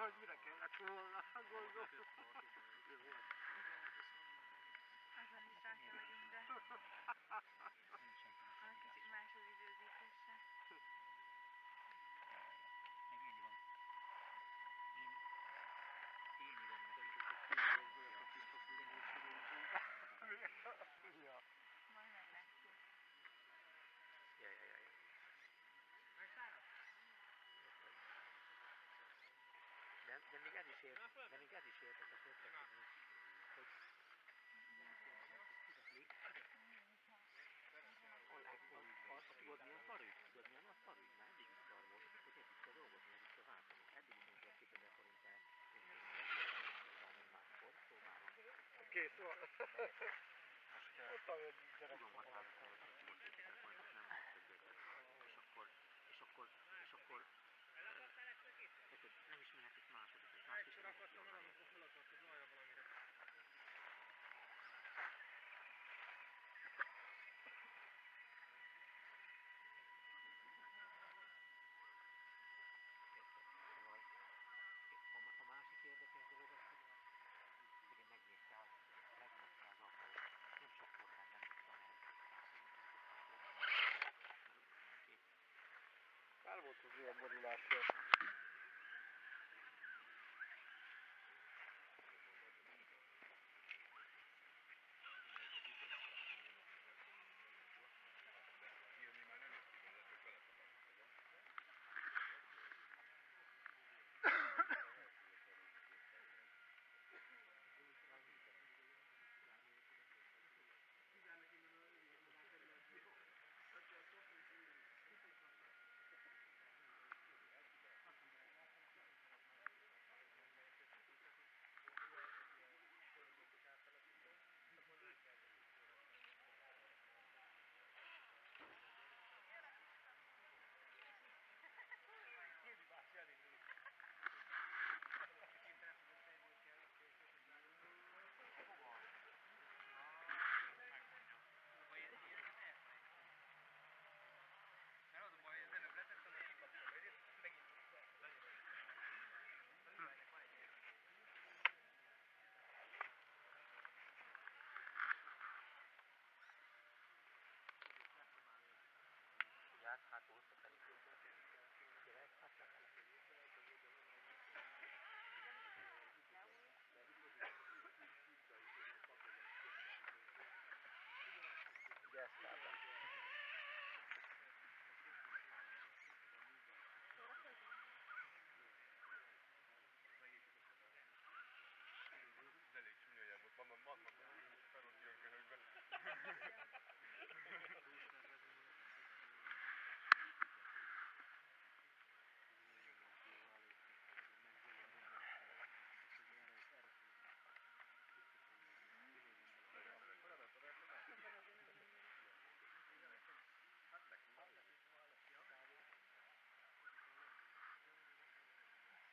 hogy mire kellett volna gondolni. Azon is rajta vagyunk, de a kicsit más az időzítése. Meg én írom. Én írom meg. Ja. Majd meglátjuk. Jaj. De még ez is értek, hogy tudod milyen szarügy? Tudod milyen nagy szarügy? Már eddig is szar volt, hogy együtt kell dolgozni, együtt kell váltani. Eddig is amikor 2000 forintját én megértem máskor, próbálom. Kész van. Most Mondtam, hogy gyerek. tudom határozni, hogy tudod 2000 forintot nem lehet többet. És akkor nem is mehet itt második, és más is nem lehet jönni. A másik érdekes dolog az, hogy megnézte az apó. Nem sok volt benne, nem tudom el. Kár volt az ilyen moduláció. Hát húzta pedig. Gyerek, hát ugye ezt látom. Ez elég csúnya volt, mondom, felott jön köhögben.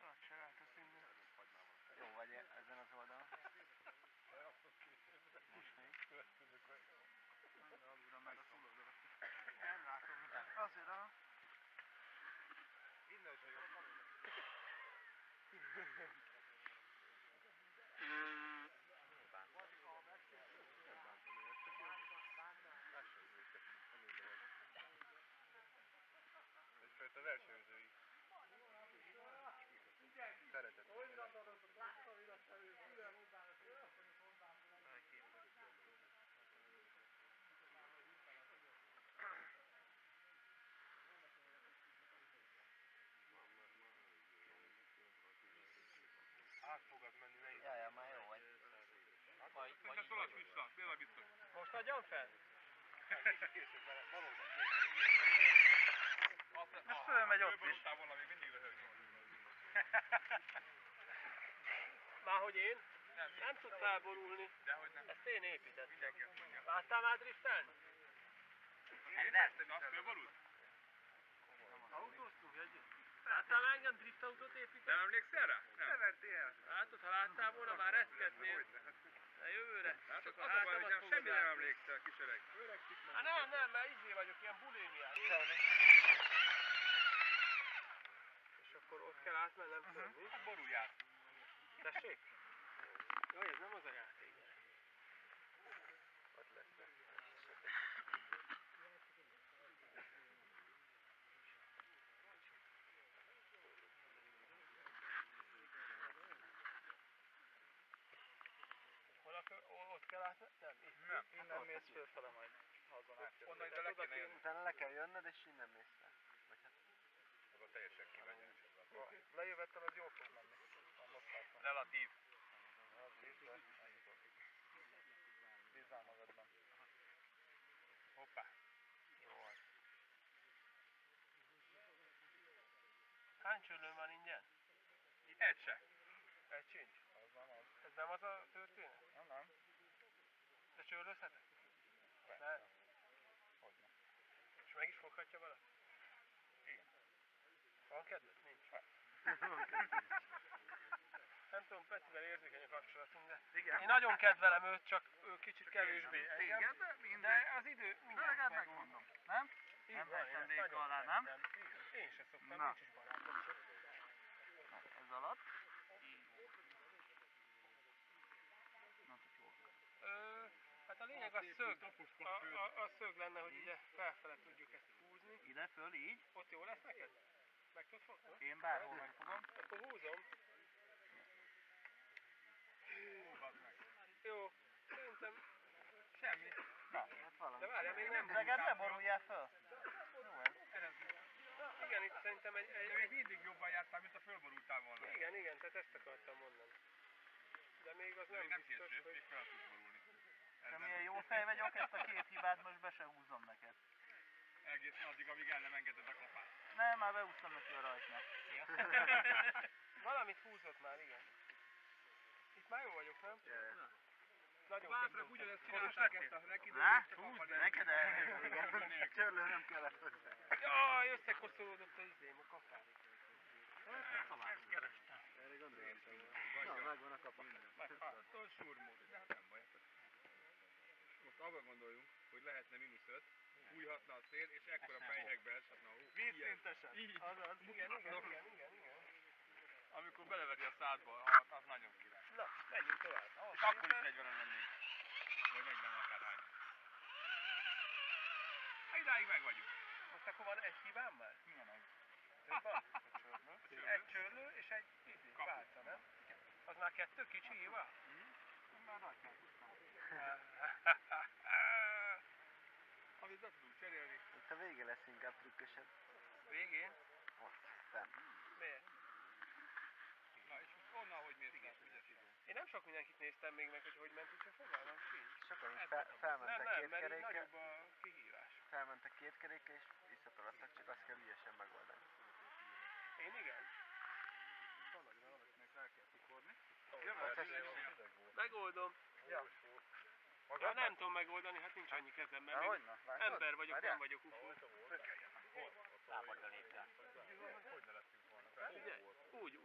Hát csináltasz innen. Jó vagy ezen az oldalon? Most még? Alulra meg a szulódra. Nem látom. Azért a... Innen se jobb. Egyfajta versenyzői szeretet. Láttam én a szemét, át fogad menni, ne is. Jaj, már jó vagy. Most szólás vissza, miért biztos? Most adjam fel? Valóban. Most fölmegy ott is. Volna még mindig röhög. Márhogy én? Nem tudsz elborulni. Dehogy nem. Ezt én építettem. Mindenki azt mondja. Láttál már driftelni? Nem. Na, fölborult? Autóztunk együtt. Láttál már engem driftautót építeni? Nem emlékszel rá? Nem vertél el. Látod, ha láttál volna, már reszkednél. De jövőre. Látod, az a baj, hogy semmire nem emlékszel, kis öreg. Hát nem, mert izé vagyok, ilyen bulémiás. És akkor ott kell átmennem föl, mi? Hát boruljál. Tessék? Jaj, ez nem az a játék. Ott lesz. Ott kell átmenni? Nem, itt. Nem, innen mész fölfele majd. Azon átjössz. Onnan ide le kéne jönni. Utána le kell jönnöd, és innen mész fel. Vagy hát... Akkor teljesen kívánják. A lejövettel az jól fog menni. A mozgásban. Relatív. Bízzál magadban. Hoppá. Jó vagy. Hány csörlőn van ingyen? Egy se. Egy sincs. Az nem az. Ez nem az a történet? Nem. De csörlőzhetek? Persze. Hogyne. És meg is foghatja valaki? Igen. Van kedved? Nincs. Nem tudom, Petivel érzékeny a kapcsolatunk, de Igen. én nagyon kedvelem őt, csak ő kicsit kevésbé. Téged, de mindegy. De az idő mindjárt Legalább megmondom. Nem? Így Nem van, én vettem ezt véka nagyon alá, nem? szeretem. Igen. Én se szoktam, Na. nincs is barátom se. Ez alatt. Na, tök jó. Hát a lényeg a szög, a szög lenne, hogy ide felfele tudjuk ezt húzni. Ide föl, így. Ott jó lesz neked? Meg tudod fogni? Én bárhol megfogom. Akkor húzom. Jó, szerintem semmi. Na, hát valami. De várjál, még nem. Leged ne boruljál föl. Jó ez. Igen, itt szerintem egy... De még mindig jobban jártál, mint a fölborultál volna. Igen, tehát ezt akartam mondani. De még az nem biztos, hogy... még fel tudsz borulni. Te milyen jó fej vagyok, ezt a két hibát most be se húzom neked. Egészen addig, amíg el nem engeded a kapát. Nem, már beúsztam neki a rajtnak. Valamit húzott már, igen. Itt már jó vagyok, nem? Na. Nagyon Bátrak ugyanezt csinálták csinálták ezt a Rá, húzd, neked el. Csörlő nem kellett hozzá. Jaj, összekoszolódott a izém, a kapám. Ezt kerestem. Erre gondoltam. Na, megvan a kapa. Meghaltól surmód, de hát nem baj. Most abba gondoljunk, hogy lehetne -5, fújhatna a szél, és ekkora fejhekbe eshetne a hó. Vízszintesen. Így. Azaz, igen. Amikor beleveri a szádba a halat, az nagyon király. Na, menjünk tovább. És akkor is 40-en lennénk. Vagy 40 akárhány. Hát idáig meg vagyunk. Most akkor van egy hibám már? Milyen egy? Egy csörlő és egy pálca, nem? Az már 2 kicsi hiba? Már rajta amit be tudunk cserélni. Itt a vége lesz inkább trükkösebb. Végén? Ott, fenn. Miért? Na és most onnan hogy mész rá, ügyes idő? Én nem sok mindenkit néztem még meg, hogy ment, úgyhogy fogalmam sincs. Sokan is Nem, felmentek két mert így kerékkel. nagyobb a kihívás. Felmentek két kerékkel, és visszatolattak, csak azt kell ügyesen megoldani. Én igen. Valakinek rá kell tukorni. Megoldom. Ja. Ja, nem tudom megoldani, hát nincs annyi kezem, mert még ember vagyok, nem vagyok ufó. Lábadra lépjál. Hogy ne lettünk volna? Ugye? Úgy.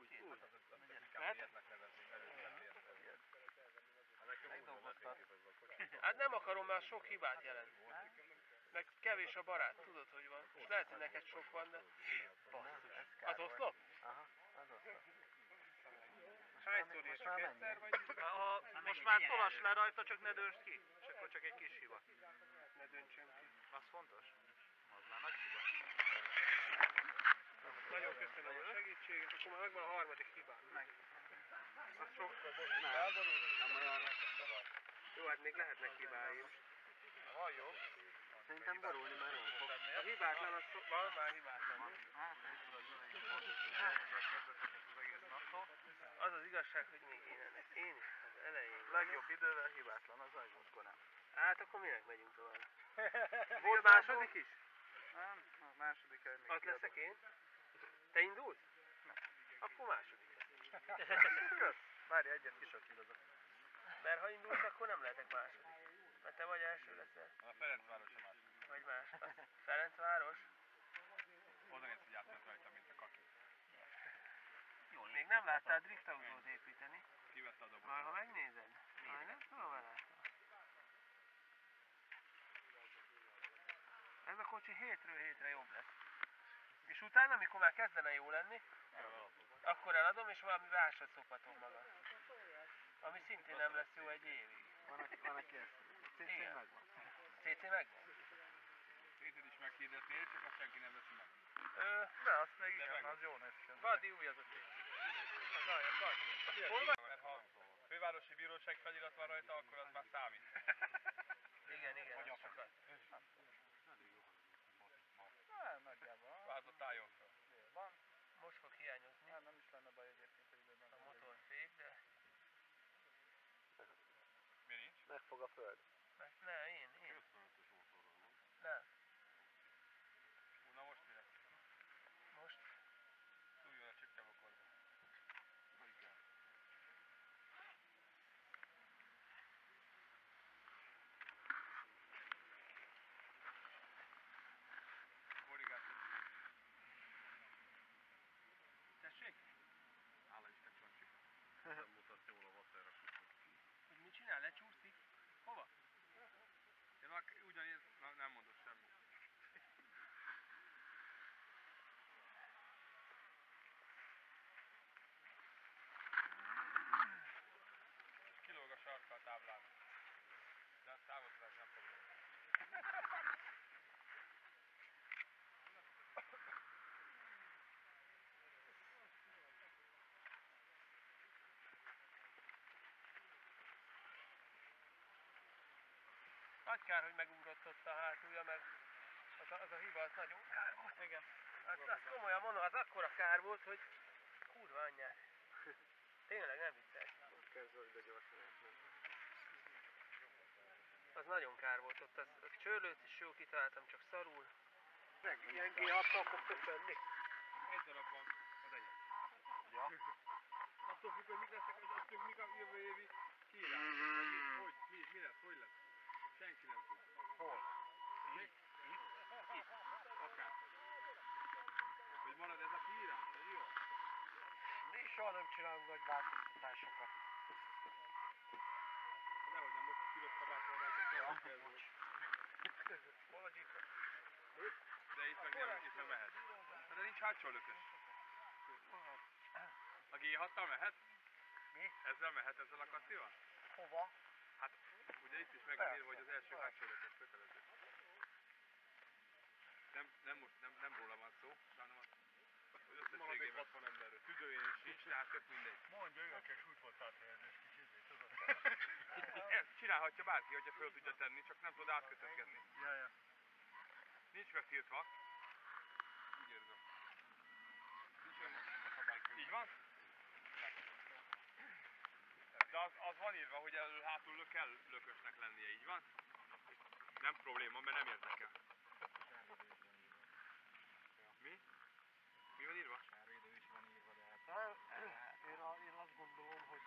Lehet? Hát nem akarom, mert sok hibát jelent. Meg kevés a barát, tudod, hogy van. És lehet, hogy neked sok van, de... Az oszlop? Aha, az oszlop. Hányszor és csak egyszer, vagy... Most már tolass le rajta, csak ne döntsd ki. És akkor csak egy kis hiba. Ne döntsön ki. Az fontos. Az már nagy hiba. Nagyon köszönöm a segítséget, akkor már megvan a harmadik hibám. Meg. Az sok. Nem olyan. Jó, hát még lehetnek hibáim. Van jó. Szerintem borulni már nem fog. A hibátlan az van már hibátlan. Az az igazság, hogy még én az elején. Legjobb idővel hibátlan, az ajzótkor nem. Hát akkor minek megyünk tovább? Volt második is? Nem, a második hely még Az leszek én? Te indulsz? Nem. Akkor második. Kösz. Várj, egyet kisakírozok. Mert ha indulsz, akkor nem lehetek második. Mert te vagy első leszel. A Ferencváros a második. Vagy más. Ferencváros? Oda néz, hogy átment rajta, mint a kaki. Még nem láttál driftautót építeni? Kivette a dobot. Már ha megnézed? Már nem tudom eláttam. Ez a kocsi hétről hétre jobb lesz. És utána, amikor már kezdene jó lenni, Akkor eladom, és valami másra szopatom magam. Ami szintén nem lesz jó egy évig. Van aki ezt. CC Igen. megvan. CC megvan? Széted is meghirdetnél, csak azt senki nem veszi meg. De azt még De igen, megvan. az jó lesz. Vadi új az a cég. Az alja, Karti. Hol van? Mert ha fővárosi bíróság felirat van rajta, akkor az már számít. Igen, az sokat. Nagyjából. Váltott álljon fel. Van. Most fog hiányozni Nem is lenne baj egyébként, hogy időben. a motorfék, de... Mi nincs? Megfog a föld. Mert ne, én. Nem. Na most mi lesz? Most Szújjon a csipkemokorba. Korrigátor. Tessék? Hála Isten, Csancsi. Nem mutatsz jól a vatterra sütni. hogy mit csinál? Lecsúszik? Hova? Én már ugyanígy nem mondok semmit. Kilóg a sarka a táblának. De a számozás nem probléma. Nagy kár, hogy megugrott ott a hátulja, mert az a hiba az nagyon kár volt. Igen. Azt komolyan mondom, az akkora kár volt, hogy kurva anyját. Tényleg nem vicces. Most kell Zoli, de gyorsan. Az nagyon kár volt ott, az csörlőt is jó kitaláltam, csak szarul. Ilyen G6-tal fogtok venni? Egy darab van, az egyet. Ja. Attól függ, hogy mik lesznek, attól mik a jövő évi kiírás. Hogy? Mi lesz? Hogy lesz? Senki nem tudja. Hol? Itt. Akár. Hogy marad ez a kiírás, vagy jó? Mi soha nem csinálunk nagy változtatásokat. Nehogy nem, most piros kabáton rajta kell. Hol a zsipa? De itt meg nem, itt meg mehet. De nincs hátsó lökös. A G6-tal mehet? Mi? Ezzel mehet, ezzel a kasszival? Hova? Hát, ugye itt is meg van írva, hogy az első hátsó lökös kötelező. Nem róla van szó, hanem az összességében 60 emberről. Tüdőjén is nincs, tehát tök mindegy. Mondja, jökes útvonatáthelyezés kis izé, tudod? Ezt csinálhatja bárki, hogyha föl tudja tenni, csak nem tud átkötözgetni. Ja. Nincs megtiltva. Úgy érzem. Így van? De az van írva, hogy elől-hátul kell lökösnek lennie, így van? Nem probléma, mert nem érdekel. Mi? Mi van írva? Sárvédő is van írva, de hát... Én azt gondolom, hogy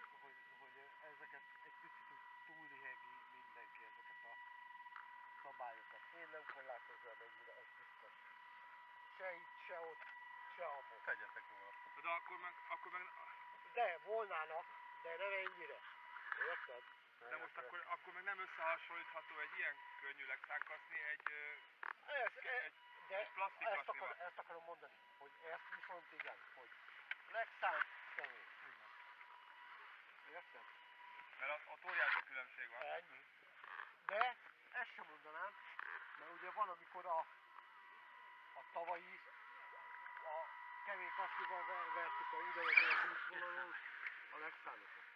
ezeket egy picit úgy túllihegi mindenki, ezeket a szabályokat. Én nem korlátoznám ennyire, az biztos. Se itt, se ott, se abban. Tegyetek róla. De akkor meg... De, volnának, de nem ennyire. Érted? De most akkor meg nem összehasonlítható egy ilyen könnyű legszánkaszni egy plastik kasznival. Ezt akarom mondani, hogy ezt viszont igen, hogy legszánk személy. Érted? Mert ott óriási különbség van. Ennyi. De ezt sem mondanám, mert ugye van, amikor a tavalyi a kemény kasznival vertük a ugyanazon az útvonalon a legszánokat.